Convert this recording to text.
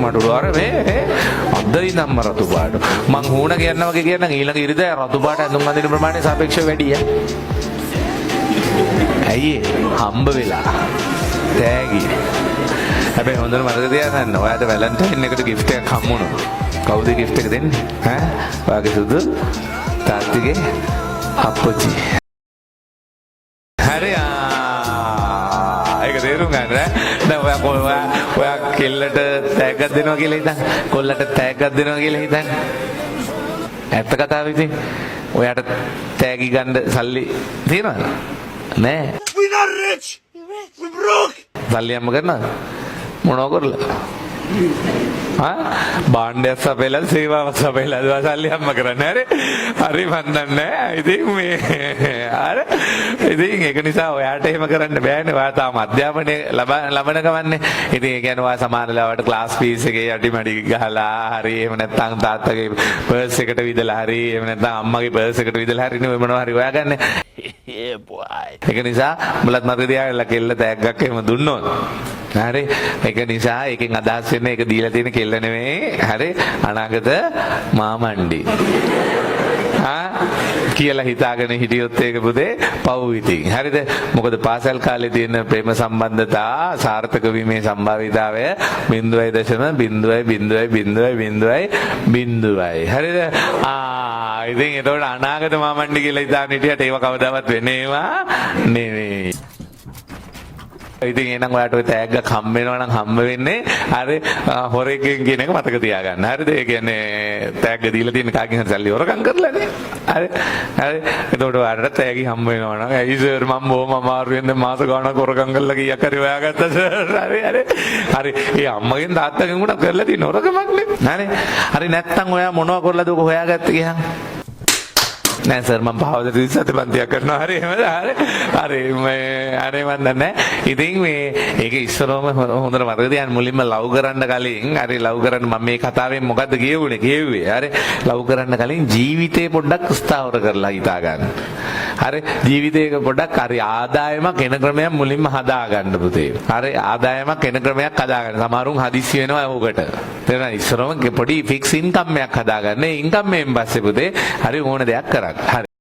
මටුරු අර මේ අද ඉඳන්ම රතු පාට. මං හුණ කියනවා වගේ කියනනම් ඊළඟ ඉරිදා රතු පාට ඇඳුම් අඳින ප්‍රමාණය සාපේක්ෂව වැඩියි. ඇයි හම්බ වෙලා තෑගි. හැබැයි හොඳට මතක තියාගන්න ඔයාට වැලන්ටයින් එකට gift එකක් හම්බුණා. කවුද gift එක දෙන්නේ? ඈ? ඔයාගේ සුදු තාත්තිගේ අප්පච්චි. හරි ඒක තේරුම් ගන්න ඈ. ඔයා කෙල්ලට තෑග්ගක් දෙනවා කියලා හිතන්න. කොල්ලට තෑග්ගක් දෙනවා කියලා හිතන්න. ඇත්ත කතාව ඉතින්. ඔයාට තෑගි ගන්න සල්ලි තියනවද? නෑ. We not rich. We broke. සල්ලි අම්ම කරනවද? මොනව කරලා? බාණ්ඩයක් සපයලා සේවාවක් සපයලා සල්ලි අම්ම කරන්නේ. හරි මන් දන්නේ. ඉතින් මේ ඉතින් ඒක නිසා ඔයාට එහෙම කරන්න බෑනේ. ඔයා තාම අධ්‍යාපනය ලබන ගමන්නේ. ඉතින් ඒ කියන්නේ ඔයා සමාන ලාවට ක්ලාස් ෆීස් එකේ යටිමඩි ගහලා හරි එහෙම නැත්නම් තාත්තගේ පර්ස් එකට විදලා හරි එහෙම නැත්නම් අම්මගේ පර්ස් එකට විදලා හරි නේ මොනවා හරි ඔයා ගන්න. ඒක නිසා උඹලත් මතක තියාගන්න කෙල්ල තෑග්ගක් එහෙම දුන්නොත්. හරි ඒක නිසා ඒකෙන් අදහස් වෙන්නේ ඒක දීලා තියෙන කෙල්ල නෙමෙයි. හරි අනාගත මාමණ්ඩි. කියලා හිතාගෙන හිටියොත් ඒක පුතේ පව් ඉතින්. හරිද? මොකද පාසල් කාලේ තියෙන ප්‍රේම සම්බන්ධතා සාර්ථක වීමේ සම්භාවිතාවය 0.000000. හරිද? ඉතින් එතකොට අනාගත මාමණ්ඩි කියලා හිතාන හිටියට ඒව කවදාවත් වෙන්නේ ඒවා නෙවෙයි. ඉතින් එහෙනම් ඔයාට ඔය තෑග්ගක් හම්බ වෙනවා නම් හම්බ වෙන්නේ හරි හොරෙක්ගෙන් කියන එක මතක තියාගන්න. හරිද? ඒ කියන්නේ තෑග්ග දීලා තියෙන කාගෙන් හරි සල්ලි හොරකම් කරලානේ. හරි. එතකොට ඔයාට තෑගි හම්බ වෙනවා නම් ඇයි සර් මම බොහොම අමාරුවෙන් මාස ගාණක් හොරකම් කරලා කීයක් හරි හොයාගත්තා සර්. හරි. ඒ අම්මගෙන් තාත්තගෙන් උනත් කරලා තියෙන හොරකමක් නේ. හරි නැත්තම් ඔයා මොනව කරලාද ඔක හොයාගත්තේ කියහන්. නෑ සර් මම පහවද 37 පන්තියක් කරනවා. හරි එහෙමද? හරි මම දන්නේ. ඉතින් මේ ඒක ඉස්සරවම හොඳට මතක තියාගන්න. මුලින්ම ලව් කරන්න කලින් හරි ලව් කරන්න මම මේ කතාවෙන් මොකද්ද කියෙව්වේ. හරි ලව් කරන්න කලින් ජීවිතේ පොඩ්ඩක් ස්ථාවර කරලා හිතා ගන්න. හරි ජීවිතේක පොඩ්ඩක් හරි ආදායමක් එන ක්‍රමයක් මුලින්ම හදා ගන්න පුතේ. හරි ආදායමක් එන ක්‍රමයක් හදා ගන්න. සමහරුන් හදිස්සි වෙනවා ඕකට. තේරෙනවද? ඉස්සරවම පොඩි ෆික්ස් ඉන්කම් එකක් හදා ගන්න. ඒ ඉන්කම් එකෙන් පස්සේ පුතේ හරි ඕන දෙයක් කරන්න. හරි